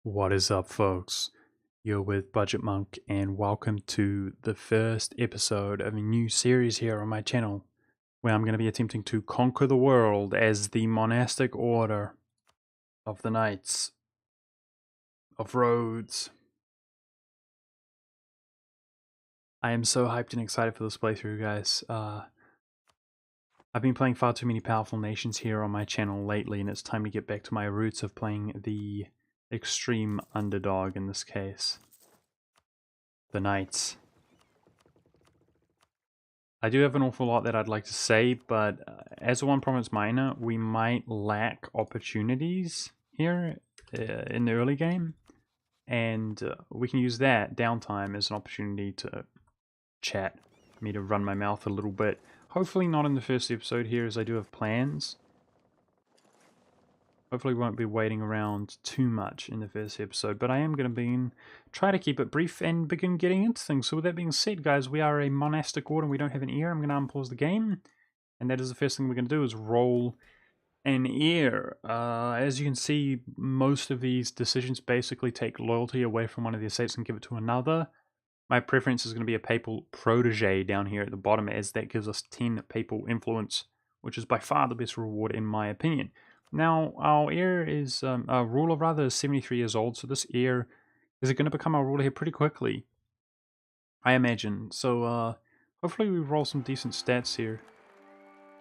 What is up, folks? You're with Budgetmonk, and welcome to the first episode of a new series here on my channel, where I'm going to be attempting to conquer the world as the monastic order of the Knights of Rhodes. I am so hyped and excited for this playthrough, guys. I've been playing far too many powerful nations here on my channel lately, and it's time to get back to my roots of playing the extreme underdog in this case. The Knights. I do have an awful lot that I'd like to say, but as a one province miner, we might lack opportunities here in the early game, and we can use that downtime as an opportunity to chat, me to run my mouth a little bit. Hopefully not in the first episode here, as I do have plans. Hopefully we won't be waiting around too much in the first episode, but I am going to try to keep it brief and begin getting into things. So with that being said, guys, we are a monastic order and we don't have an heir. I'm going to unpause the game, and that is the first thing we're going to do, is roll an heir. As you can see, most of these decisions basically take loyalty away from one of the estates and give it to another. My preference is going to be a papal protege down here at the bottom, as that gives us 10 papal influence, which is by far the best reward in my opinion. Now, our heir is, our ruler rather, is 73 years old, so this heir is going to become our ruler here pretty quickly, I imagine. So, hopefully we roll some decent stats here.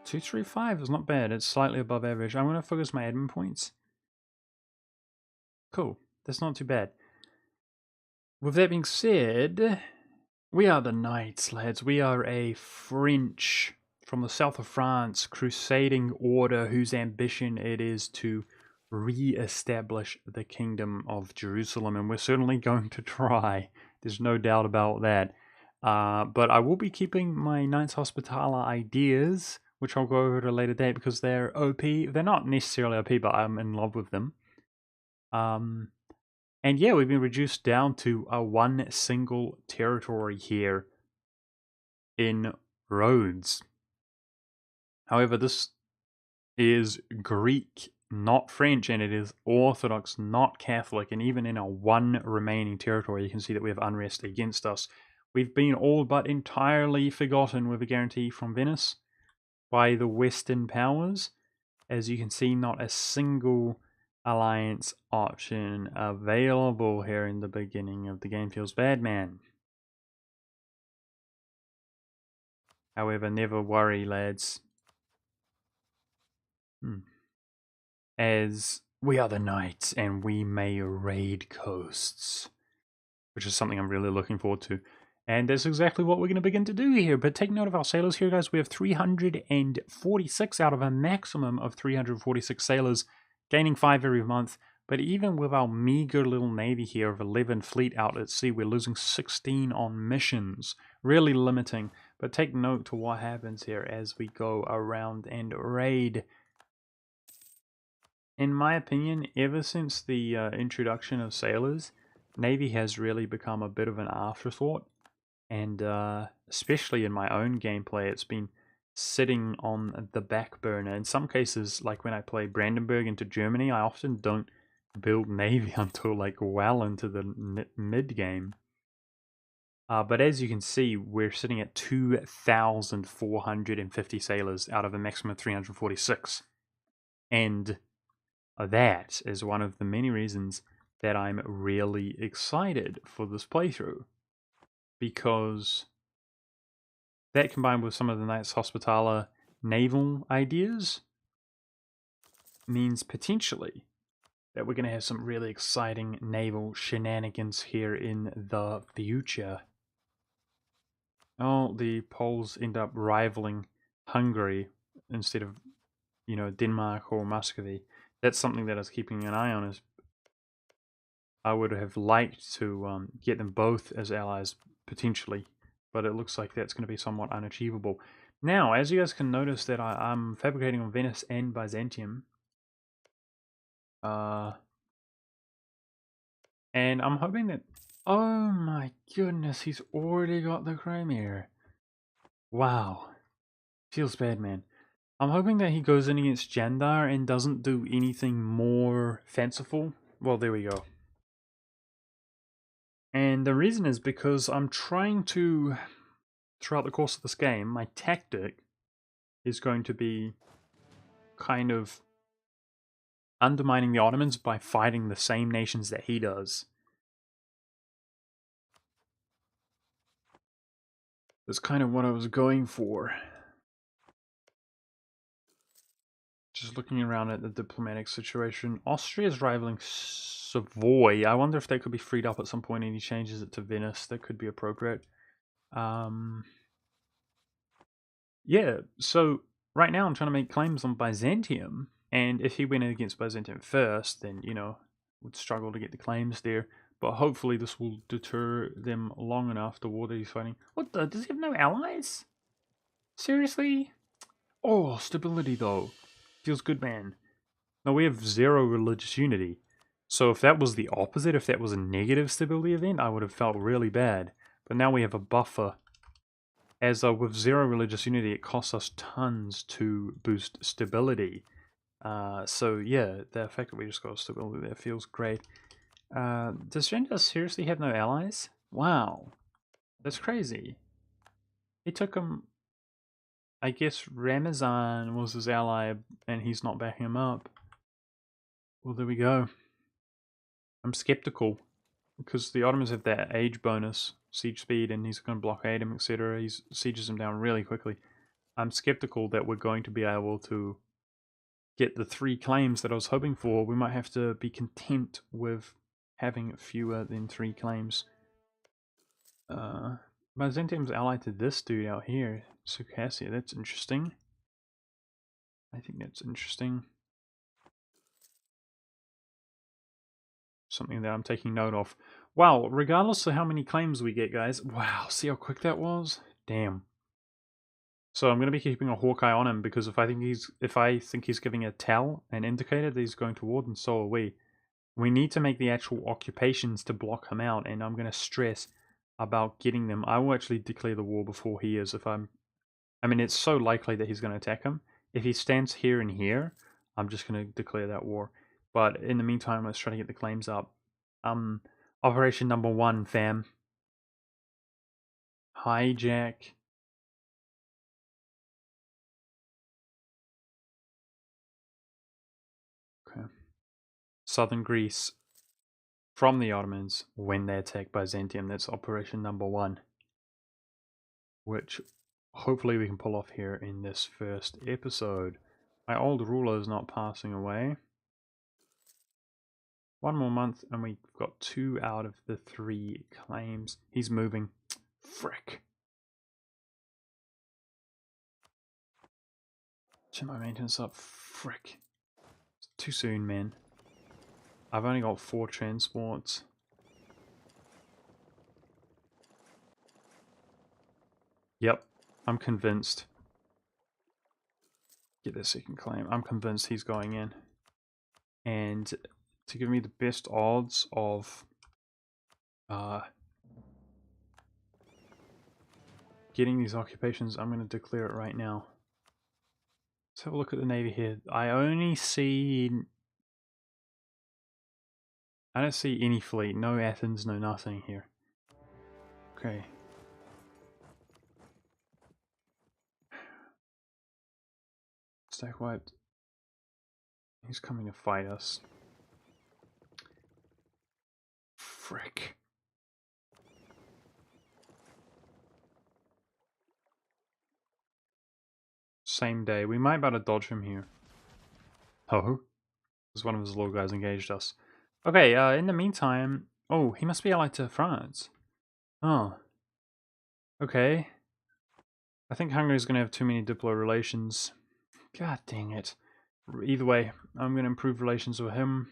235 is not bad, it's slightly above average. I'm going to focus my admin points. Cool, that's not too bad. With that being said, we are the Knights, lads. We are a French, from the south of France, crusading order whose ambition it is to re-establish the kingdom of Jerusalem, and we're certainly going to try. There's no doubt about that. But I will be keeping my Knights Hospitaller ideas, which I'll go over at a later date, because they're OP. They're not necessarily OP, but I'm in love with them. And yeah, we've been reduced down to a one single territory here in Rhodes. However, this is Greek, not French, and it is Orthodox, not Catholic, and even in our one remaining territory, you can see that we have unrest against us. We've been all but entirely forgotten with a guarantee from Venice by the Western powers. As you can see, not a single alliance option available here in the beginning of the game. Feels bad, man. However, never worry, lads. As we are the Knights, and we may raid coasts, which is something I'm really looking forward to. And that's exactly what we're going to begin to do here. But take note of our sailors here, guys. We have 346 out of a maximum of 346 sailors, gaining 5 every month. But even with our meager little navy here of 11 fleet out at sea, we're losing 16 on missions. Really limiting. But take note to what happens here as we go around and raid. In my opinion, ever since the introduction of sailors, Navy has really become a bit of an afterthought. And especially in my own gameplay, it's been sitting on the back burner. In some cases, like when I play Brandenburg into Germany, I often don't build Navy until like well into the mid-game. But as you can see, we're sitting at 2,450 sailors out of a maximum of 346. And that is one of the many reasons that I'm really excited for this playthrough, because that, combined with some of the Knights Hospitaller naval ideas, means potentially that we're going to have some really exciting naval shenanigans here in the future. Oh, the Poles end up rivaling Hungary instead of you know, Denmark or Muscovy. That's something that I was keeping an eye on. Is I would have liked to get them both as allies potentially, but it looks like that's going to be somewhat unachievable. Now, as you guys can notice, that I'm fabricating on Venice and Byzantium. And I'm hoping that... Oh my goodness, he's already got the Crimea. Wow. Feels bad, man. I'm hoping that he goes in against Jandar and doesn't do anything more fanciful. Well, there we go. And the reason is because I'm trying to, throughout the course of this game, my tactic is going to be kind of undermining the Ottomans by fighting the same nations that he does. That's kind of what I was going for. Just looking around at the diplomatic situation. Austria's rivaling Savoy. I wonder if they could be freed up at some point and he changes it to Venice. That could be appropriate. Yeah, so right now I'm trying to make claims on Byzantium. And if he went against Byzantium first, then, you know, would struggle to get the claims there. But hopefully this will deter them long enough, the war that he's fighting. What the? Does he have no allies? Seriously? Oh, stability though. Feels good, man. No, we have 0 religious unity. So if that was the opposite, if that was a negative stability event, I would have felt really bad. But now we have a buffer. As with 0 religious unity, it costs us tons to boost stability. So yeah, the fact that we just got stability there feels great. Does Jandar seriously have no allies? Wow. That's crazy. It took him... I guess Ramazan was his ally and he's not backing him up. Well, there we go. I'm skeptical because the Ottomans have that age bonus, siege speed, and he's going to blockade him, etc. He sieges him down really quickly. I'm skeptical that we're going to be able to get the 3 claims that I was hoping for. We might have to be content with having fewer than 3 claims. Byzantium's allied to this dude out here, Circassia. That's interesting. I think that's interesting. Something that I'm taking note of. Wow, regardless of how many claims we get, guys. Wow, see how quick that was? Damn. So I'm going to be keeping a hawk eye on him because if I think he's giving a tell, an indicator that he's going to war, then so are we. We need to make the actual occupations to block him out, and I'm going to stress about getting them. I will actually declare the war before he is. I mean, it's so likely that he's going to attack him. If he stands here and here, I'm just going to declare that war. But in the meantime, let's try to get the claims up. Operation number 1, fam. Hijack. Okay. Southern Greece from the Ottomans when they attack Byzantium. That's operation number 1. Which hopefully we can pull off here in this first episode. My old ruler is not passing away. 1 more month and we've got 2 out of the 3 claims. He's moving. Frick. Turn my maintenance up. Frick. It's too soon, man. I've only got 4 transports. Yep, I'm convinced. Get the second claim. I'm convinced he's going in. And to give me the best odds of getting these occupations, I'm going to declare it right now. Let's have a look at the navy here. I don't see any fleet. No Athens, no nothing here. Okay. Stack wiped. He's coming to fight us. Frick. Same day. We might be able to dodge him here. Oh. Because one of his little guys engaged us. Okay, in the meantime... Oh, he must be allied to France. Oh. Okay. I think Hungary's going to have too many Diplo relations. God dang it. Either way, I'm going to improve relations with him.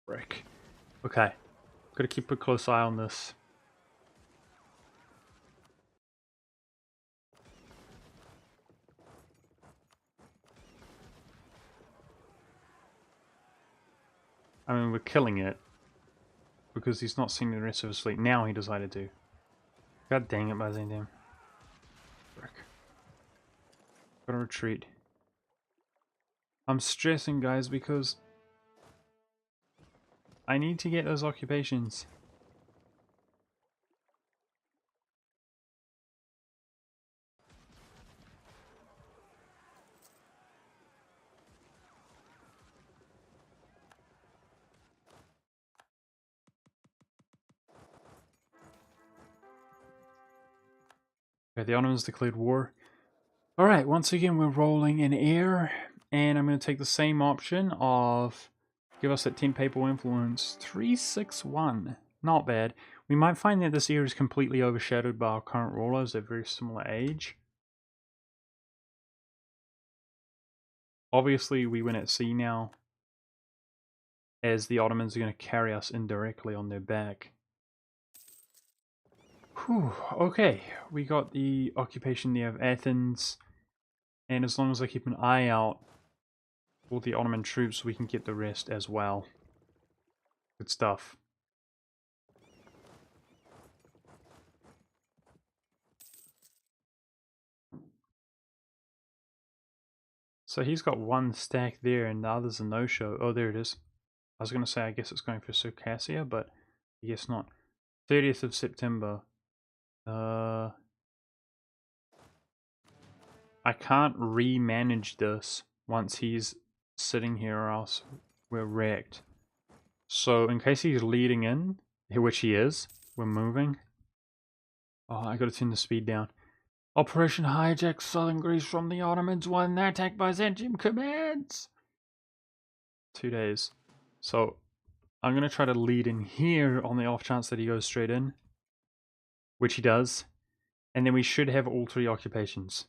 Frick. Okay. Got to keep a close eye on this. I mean, we're killing it. Because he's not seen the rest of his fleet. Now he decided to. God dang it, Byzantium. Frick. Gotta retreat. I'm stressing, guys, because I need to get those occupations. Okay, the Ottomans declared war. Alright, once again we're rolling in air, and I'm going to take the same option of give us that 10 papal influence. 361. Not bad. We might find that this era is completely overshadowed by our current rulers at very similar age. Obviously we win at sea now, as the Ottomans are going to carry us indirectly on their back. Whew, okay, we got the occupation there of Athens, and as long as I keep an eye out for the Ottoman troops, we can get the rest as well. Good stuff. So he's got one stack there and the other's a no-show. Oh, there it is. I was going to say, I guess it's going for Circassia, but I guess not. 30th of September. I can't re-manage this once he's sitting here or else we're wrecked. So in case he's leading in, which he is, we're moving. Oh, I gotta turn the speed down. Operation Hijack Southern Greece from the Ottomans when the attack Byzantium commence! 2 days. So I'm going to try to lead in here on the off chance that he goes straight in, which he does, and then we should have all 3 occupations,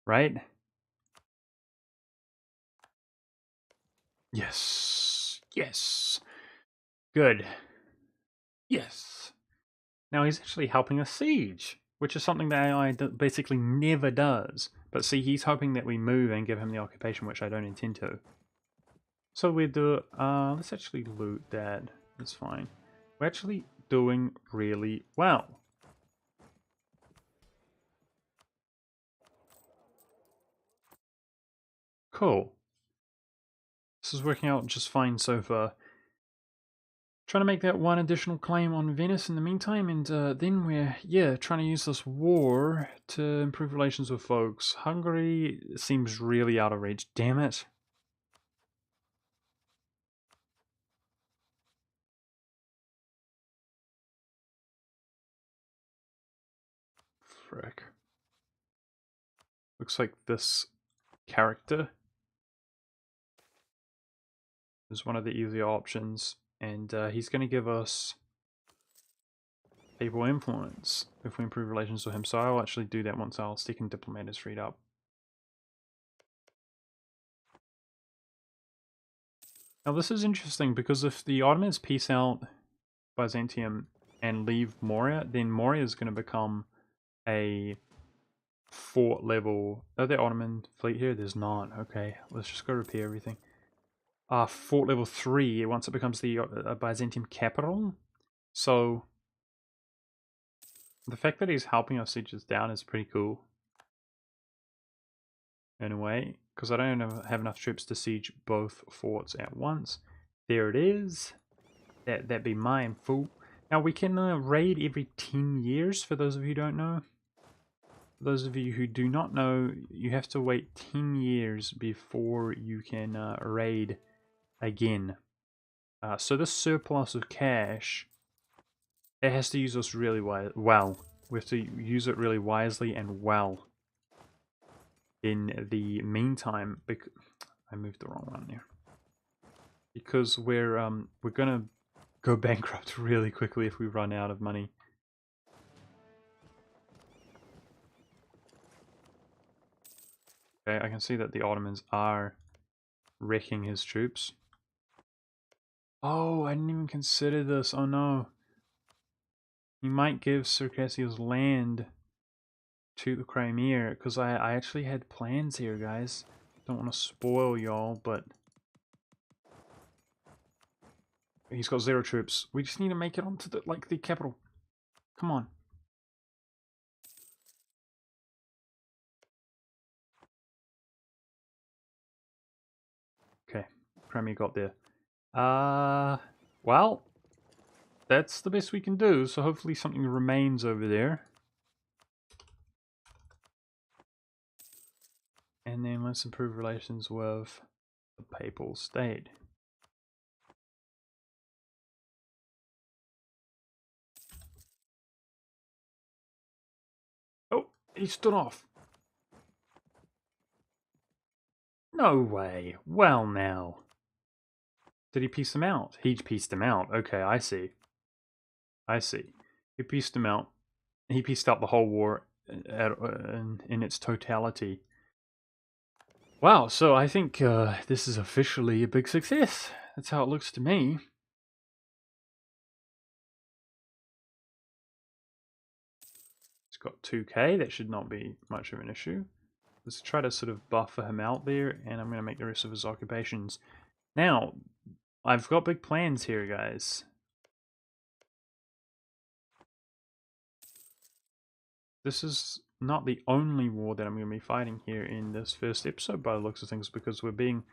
right? Yes, yes, good, yes. Now he's actually helping us siege, which is something that AI basically never does. But see, he's hoping that we move and give him the occupation, which I don't intend to. So we do, let's actually loot that, that's fine. We're actually doing really well. Cool. This is working out just fine so far. Trying to make that one additional claim on Venice in the meantime, and then we're, trying to use this war to improve relations with folks. Hungary seems really out of reach. Damn it. Frick. Looks like this character is one of the easier options, and he's going to give us papal influence if we improve relations with him, so I'll actually do that once our second diplomat is freed up. Now this is interesting because if the Ottomans peace out Byzantium and leave Moria, then Moria is going to become a fort level. Are there Ottoman fleet here? There's not. Okay, let's just go repair everything. Fort level 3 once it becomes the Byzantium capital. So the fact that he's helping our sieges down is pretty cool. In a way, because I don't have enough troops to siege both forts at once. There it is. That be mine, fool. Now we can raid every 10 years, for those of you who don't know. For those of you who do not know, you have to wait 10 years before you can raid again. So this surplus of cash, it has to use us really well. We have to use it really wisely and well. In the meantime, I moved the wrong one there. Because we're gonna go bankrupt really quickly if we run out of money. Okay, I can see that the Ottomans are wrecking his troops. Oh, I didn't even consider this. Oh no. He might give Circassia's land to the Crimea, because I actually had plans here, guys. Don't want to spoil y'all, but he's got 0 troops. We just need to make it onto the capital. Come on. Okay, Crimea got there. Well, that's the best we can do, so hopefully something remains over there. And then let's improve relations with the Papal State. Oh, he stood off. No way. Well now. Did he piece them out? He pieced them out. Okay, I see. I see. He pieced them out. He pieced out the whole war in its totality. Wow, so I think this is officially a big success. That's how it looks to me. He's got 2k, that should not be much of an issue. Let's try to sort of buffer him out there, and I'm going to make the rest of his occupations. Now, I've got big plans here, guys. This is not the only war that I'm going to be fighting here in this first episode by the looks of things, because we're being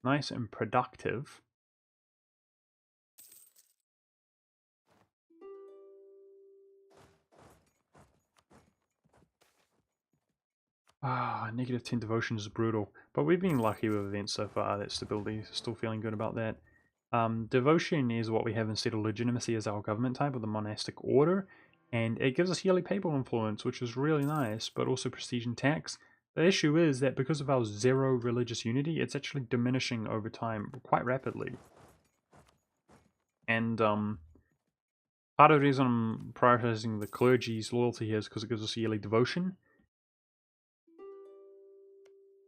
nice and productive. Ah, negative 10 devotion is brutal, but we've been lucky with events so far. That stability, still feeling good about that. Devotion is what we have instead of legitimacy as our government type with the monastic order, and it gives us yearly papal influence, which is really nice, but also prestige and tax. The issue is that because of our 0 religious unity, it's actually diminishing over time quite rapidly. And part of the reason I'm prioritizing the clergy's loyalty here is because it gives us yearly devotion.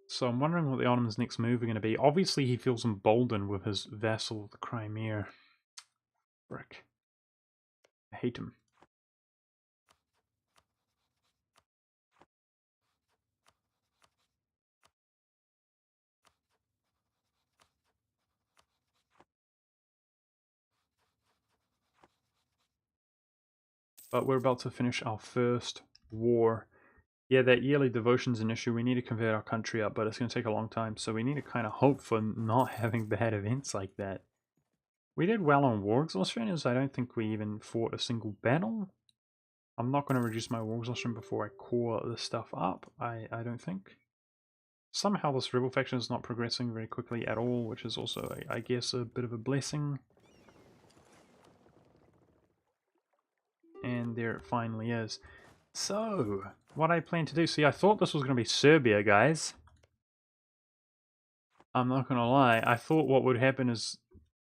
So I'm wondering what the Ottomans' next move are going to be. Obviously, he feels emboldened with his vassal, the Crimea. Frick. I hate him. But we're about to finish our first war. Yeah, that yearly devotion's an issue. We need to convert our country up, but it's going to take a long time. So we need to kind of hope for not having bad events like that. We did well on war exhaustion, as I don't think we even fought a single battle. I'm not going to reduce my war exhaustion before I core this stuff up, I don't think. Somehow this rebel faction is not progressing very quickly at all, which is also, I guess, a bit of a blessing. And there it finally is. So, what I plan to do, see, I thought this was going to be Serbia, guys. I'm not going to lie, I thought what would happen is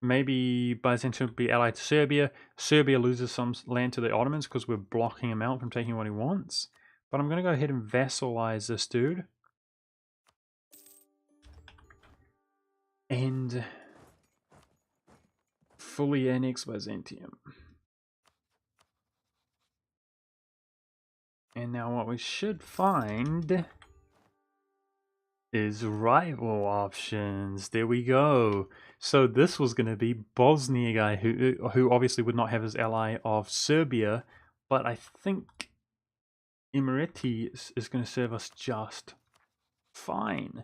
maybe Byzantium would be allied to Serbia. Serbia loses some land to the Ottomans because we're blocking him out from taking what he wants. But I'm going to go ahead and vassalize this dude. And fully annex Byzantium. And now what we should find is rival options. There we go. So this was going to be Bosnia guy who obviously would not have his ally of Serbia, but I think Imereti is going to serve us just fine.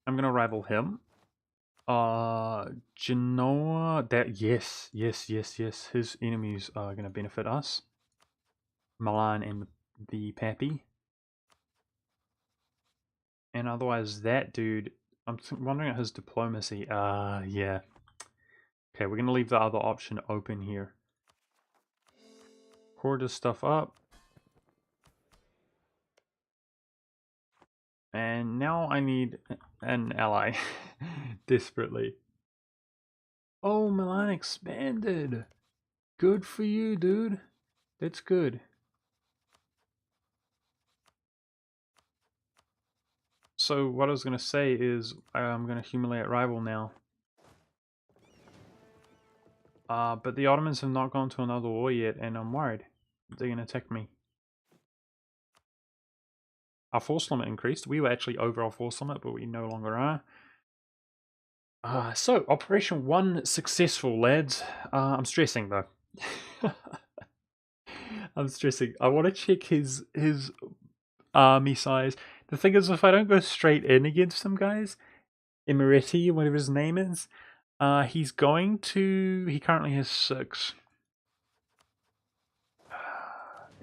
I'm going to rival him. Genoa, yes. His enemies are going to benefit us. Milan and the Pappy. And otherwise, that dude, I'm wondering at his diplomacy. Yeah. Okay, we're going to leave the other option open here. Core this stuff up. And now I need an ally. Desperately. Oh, Milan expanded. Good for you, dude. That's good. so what I was going to say is I'm going to humiliate rival now. But the Ottomans have not gone to another war yet, and I'm worried they're going to attack me. Our force limit increased. We were actually over our force limit, but we no longer are. So, Operation 1 successful, lads. I'm stressing, though. I'm stressing. I want to check his army size. The thing is, if I don't go straight in against some guys, Emirati, whatever his name is, he's going to... He currently has 6.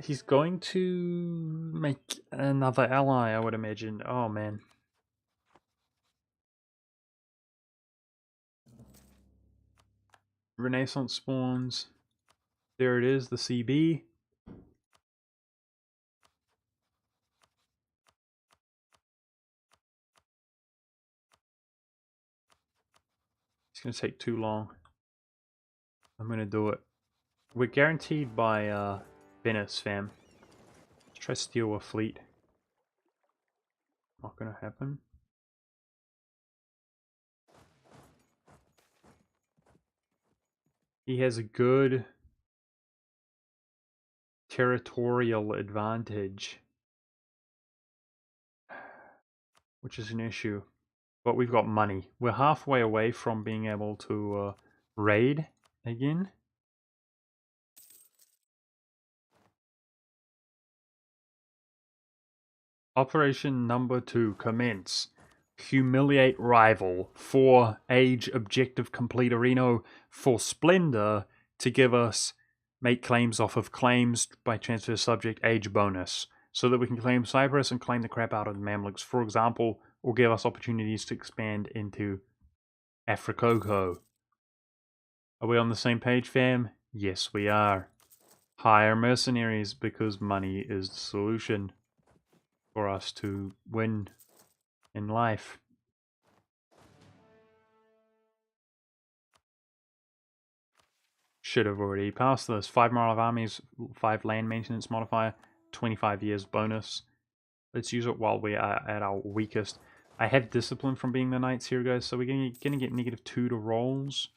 He's going to make another ally, I would imagine. Oh, man. Renaissance spawns. There it is, the CB. It's going to take too long. I'm going to do it. We're guaranteed by Venice, fam. Let's try to steal a fleet. Not going to happen. He has a good territorial advantage, which is an issue. But we've got money. We're halfway away from being able to raid again. Operation number 2, commence. Humiliate rival. 4, age objective complete arena. For splendor, to give us make claims off of claims by transfer subject age bonus. So that we can claim Cyprus and claim the crap out of the Mamluks, for example, or give us opportunities to expand into Africoco. Are we on the same page, fam? Yes, we are. Hire mercenaries, because money is the solution for us to win in life. Should have already passed this. 5 morale of armies, 5 land maintenance modifier, 25 years bonus. Let's use it while we are at our weakest. I have discipline from being the knights here, guys, so we're gonna get -2 to rolls.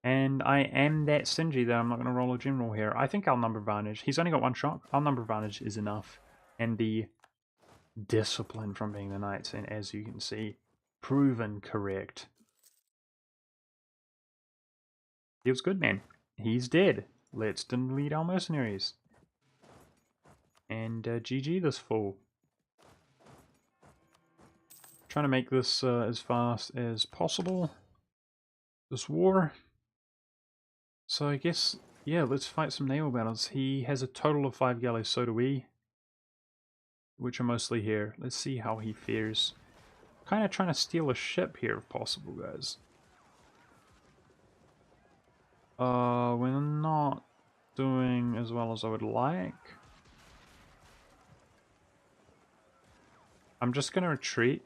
And I am that stingy that I'm not going to roll a general here. I think our number advantage, he's only got 1 shot. Our number advantage is enough. And the discipline from being the knights, and as you can see, proven correct. Feels good, man. He's dead. Let's delete our mercenaries. And GG this fool. Trying to make this as fast as possible. This war. So I guess, yeah, let's fight some naval battles. He has a total of 5 galleys, so do we. Which are mostly here. Let's see how he fares. Kind of trying to steal a ship here if possible, guys. We're not doing as well as I would like. I'm just going to retreat.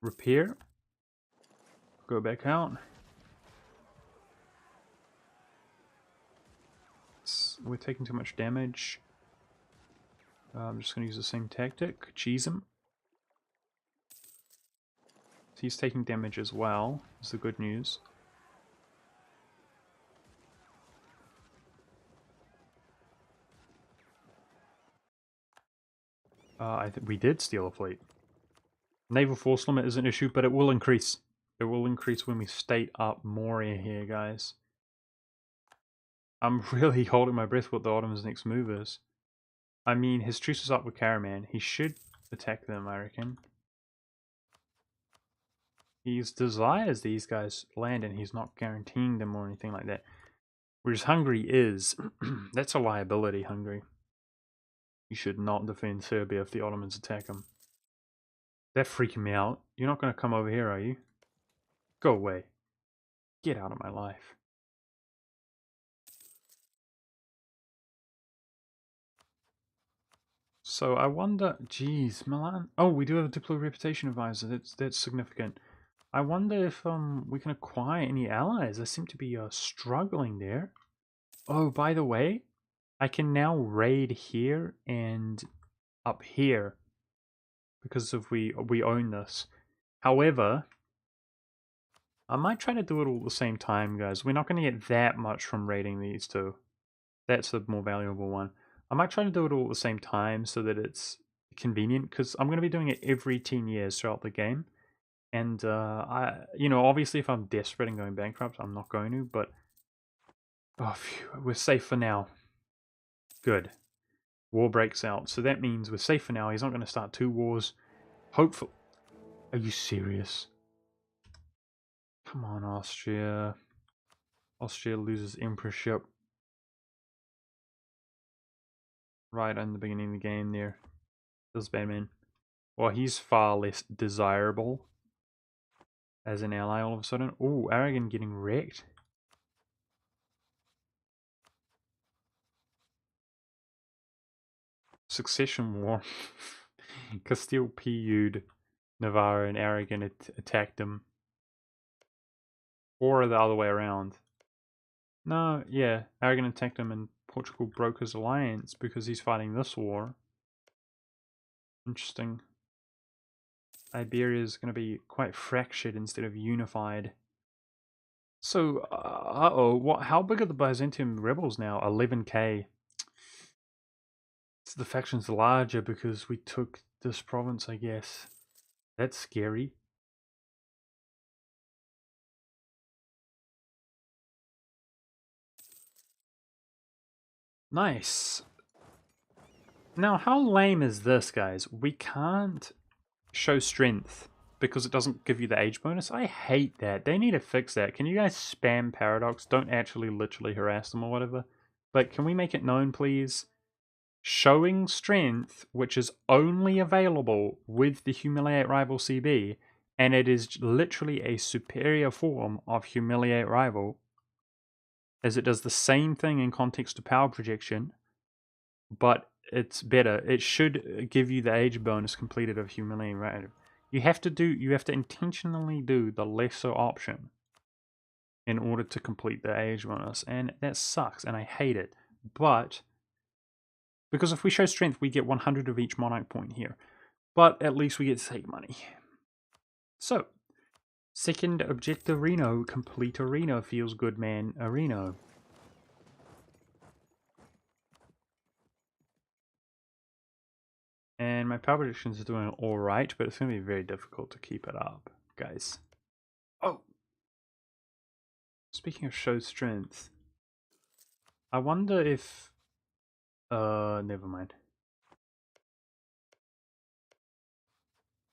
Repair. Go back out. We're taking too much damage. I'm just going to use the same tactic. Cheese him. He's taking damage as well, is the good news. I think we did steal a fleet. Naval force limit is an issue, but it will increase. It will increase when we state up more here, guys. I'm really holding my breath what the Ottoman's next move is. I mean, his truce is up with Karaman. He should attack them, I reckon. He desires these guys land, and he's not guaranteeing them or anything like that. Whereas Hungary is. That's a liability, Hungary. You should not defend Serbia if the Ottomans attack them. They're freaking me out. You're not going to come over here, are you? Go away. Get out of my life. So I wonder, geez, Milan. Oh, we do have a Diplo Reputation Advisor. That's significant. I wonder if we can acquire any allies. I seem to be struggling there. Oh, by the way, I can now raid here and up here because of we own this. However, I might try to do it all at the same time, guys. We're not going to get that much from raiding these two. That's the more valuable one. I might try to do it all at the same time so that it's convenient, because I'm going to be doing it every 10 years throughout the game. And, obviously if I'm desperate and going bankrupt, I'm not going to, but... Oh, phew, we're safe for now. Good. War breaks out, so that means we're safe for now. He's not going to start 2 wars. Hopefully. Are you serious? Come on, Austria. Austria loses emperorship. Right in the beginning of the game there. This bad man. Well, he's far less desirable as an ally all of a sudden. Oh, Aragon getting wrecked. Succession war. Castile PU'd Navarre and Aragon attacked him. Or the other way around. No, yeah, Aragon attacked him and Portugal broke his alliance because he's fighting this war. Interesting. Iberia is going to be quite fractured instead of unified. So, what? How big are the Byzantium rebels now? 11k. So the faction's larger because we took this province, I guess. That's scary. Nice. Now, how lame is this, guys? We can't show strength because it doesn't give you the age bonus. I hate that. They need to fix that. Can you guys spam Paradox? Don't actually literally harass them or whatever. But can we make it known, please? Showing strength, which is only available with the Humiliate Rival CB, and it is literally a superior form of Humiliate Rival, as it does the same thing in context to power projection, but it's better. It should give you the age bonus completed of Humiliate Rival. You have to intentionally do the lesser option in order to complete the age bonus, and that sucks, and I hate it. But because if we show strength, we get 100 of each monarch point here. But at least we get to take money. So, second objective Reno, complete arena. Feels good, man. Arena. And my power predictions are doing alright, but it's going to be very difficult to keep it up, guys. Oh! Speaking of show strength, I wonder if... never mind.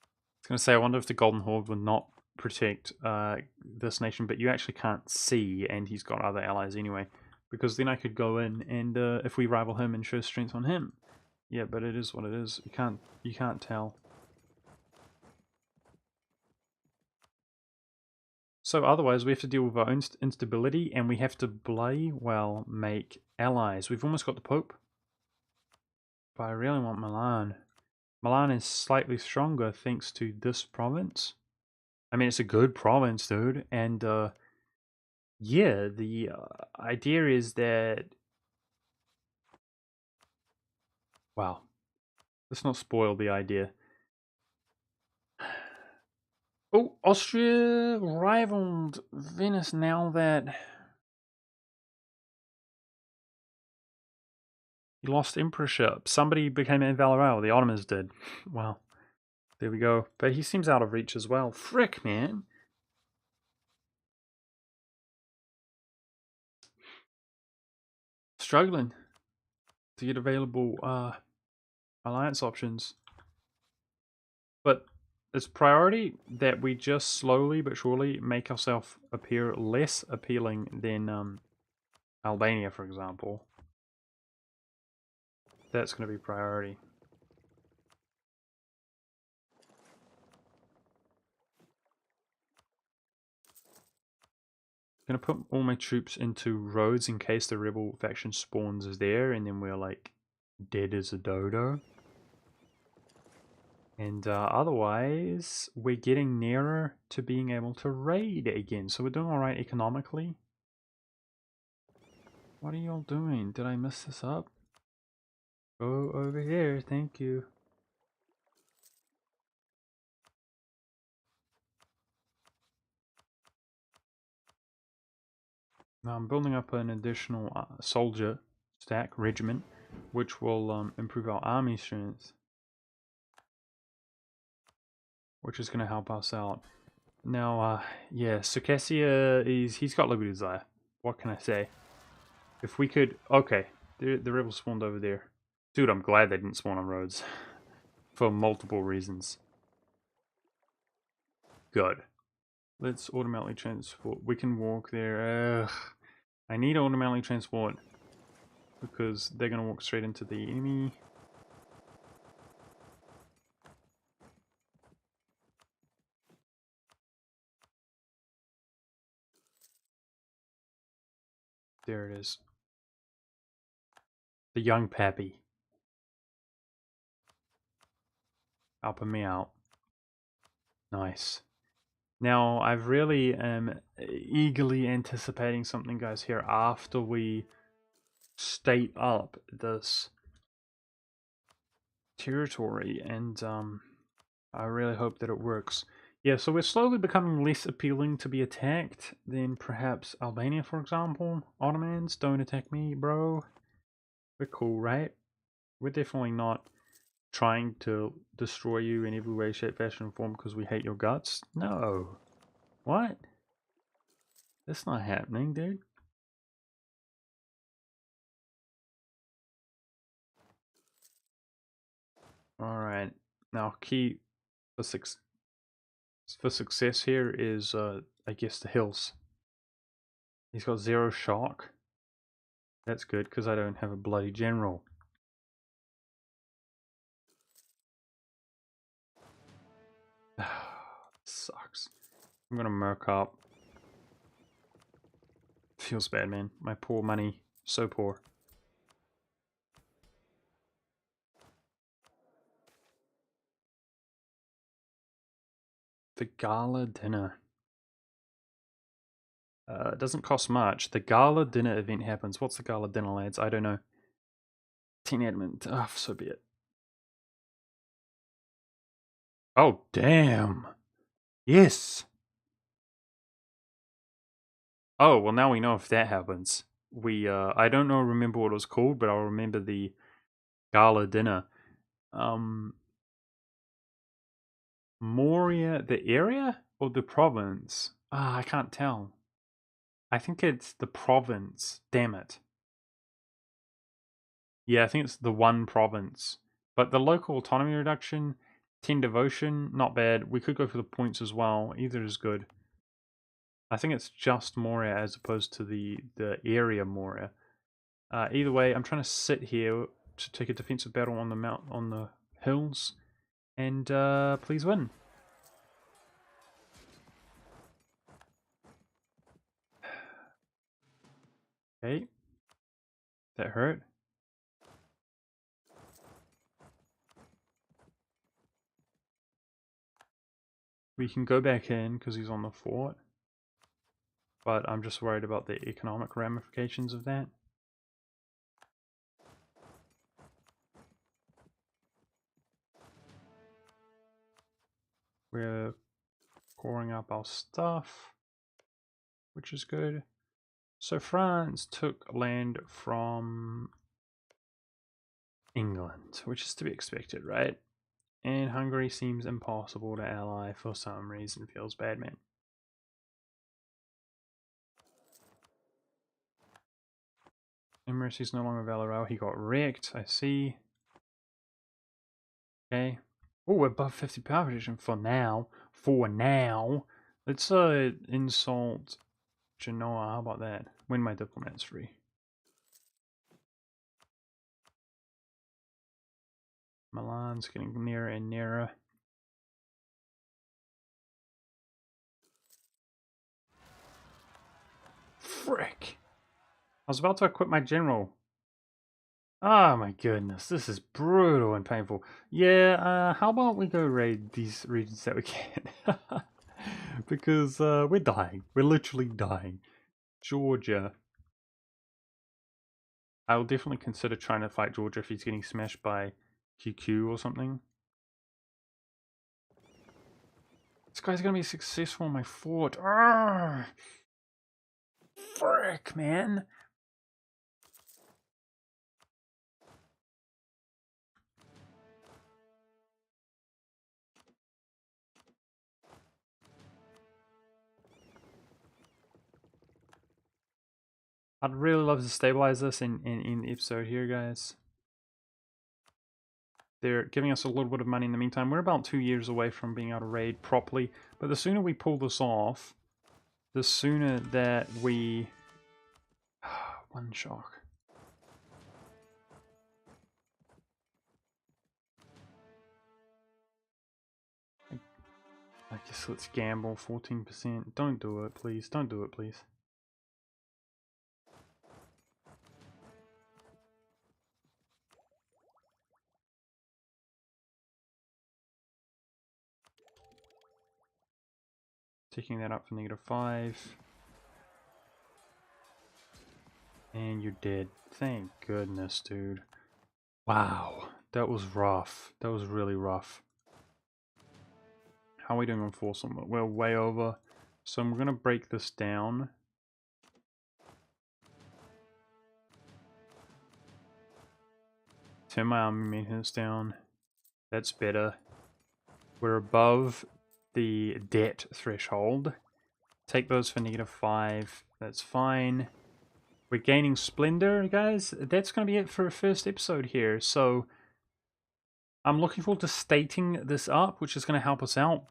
I was going to say, I wonder if the Golden Horde would not protect this nation, but you actually can't see, and he's got other allies anyway, because then I could go in and if we rival him and show strength on him. Yeah, but it is what it is. You can't tell. So otherwise we have to deal with our own instability, and we have to make allies. We've almost got the Pope, but I really want Milan. Milan is slightly stronger thanks to this province. I mean, it's a good province, dude, and yeah, the idea is that... Wow. Let's not spoil the idea. Oh, Austria rivaled Venice now that he lost emperorship. Somebody became invulnerable. The Ottomans did. Well, there we go. But he seems out of reach as well. Frick, man. Struggling to get available alliance options. But it's priority that we just slowly but surely make ourselves appear less appealing than Albania, for example. That's going to be priority. I'm going to put all my troops into Rhodes in case the rebel faction spawns there, and then we're like dead as a dodo. And otherwise, we're getting nearer to being able to raid again. So we're doing alright economically. What are y'all doing? Did I mess this up? Go over here, thank you. Now I'm building up an additional soldier stack, regiment, which will improve our army strength. Which is going to help us out. Now, yeah, Circassia he's got Liberty Desire. What can I say? If we could, okay, the rebels spawned over there. Dude, I'm glad they didn't spawn on Rhodes. For multiple reasons. Good. Let's automatically transport. We can walk there. I need to automatically transport. Because they're going to walk straight into the enemy. There it is. The young pappy. Helping me out. Nice. Now, I've really am eagerly anticipating something, guys, here after we state up this territory, and I really hope that it works. Yeah, so we're slowly becoming less appealing to be attacked than perhaps Albania, for example. Ottomans, don't attack me, bro. We're cool, right? We're definitely not trying to destroy you in every way, shape, fashion, and form because we hate your guts. No. What? That's not happening, dude. Alright. Now, key for, success here is, I guess, the hills. He's got 0 shock. That's good, because I don't have a bloody general. Sucks. I'm gonna merc up. Feels bad, man. My poor money. So poor. The gala dinner. It doesn't cost much. The gala dinner event happens. What's the gala dinner, lads? I don't know. 10 admin. Ah, so be it. Oh, damn. Yes. Oh, well, now we know if that happens. I don't remember what it was called, but I'll remember the gala dinner. Moria, the area or the province? I can't tell. I think it's the province. Damn it. Yeah, I think it's the one province. But the local autonomy reduction, 10 devotion, not bad. We could go for the points as well. Either is good. I think it's just Moria as opposed to the area Moria. Either way, I'm trying to sit here to take a defensive battle on the hills, and please win. Okay, that hurt. We can go back in because he's on the fort, but I'm just worried about the economic ramifications of that. We're coring up our stuff, which is good. So France took land from England, which is to be expected, right? And Hungary seems impossible to ally for some reason. Feels bad, man. Emirates no longer Valorau. He got wrecked, I see. Okay. Oh, we're above 50 power position for now. For now. Let's insult Genoa. How about that? When my diplomat's free. Milan's getting nearer and nearer. Frick! I was about to equip my general. Oh my goodness, this is brutal and painful. Yeah, how about we go raid these regions that we can? Because we're dying. We're literally dying. Georgia. I'll definitely consider trying to fight Georgia if he's getting smashed by QQ or something. This guy's gonna be successful in my fort. Arrgh! Frick, man. I'd really love to stabilize this in the episode here, guys. They're giving us a little bit of money in the meantime. We're about 2 years away from being able to raid properly, but the sooner we pull this off, the sooner that we... One shock. I guess let's gamble 14%. Don't do it, please. Don't do it, please. Taking that up for -5. And you're dead. Thank goodness, dude. Wow. That was rough. That was really rough. How are we doing on force? We're way over. So I'm going to break this down. Turn my army maintenance down. That's better. We're above the debt threshold. Take those for -5. That's fine. We're gaining splendor, guys. That's going to be it for a first episode here. So I'm looking forward to stating this up, which is going to help us out.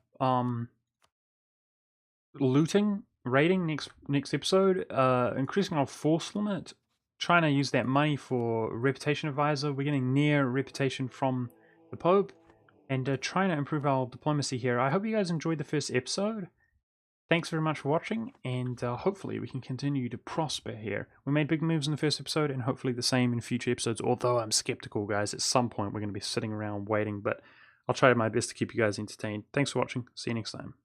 Looting, raiding next episode, increasing our force limit, trying to use that money for reputation advisor. We're getting near reputation from the Pope, and trying to improve our diplomacy here. I hope you guys enjoyed the first episode. Thanks very much for watching, and hopefully we can continue to prosper here. We made big moves in the first episode, and hopefully the same in future episodes, although I'm skeptical, guys. At some point we're going to be sitting around waiting, but I'll try my best to keep you guys entertained. Thanks for watching. See you next time.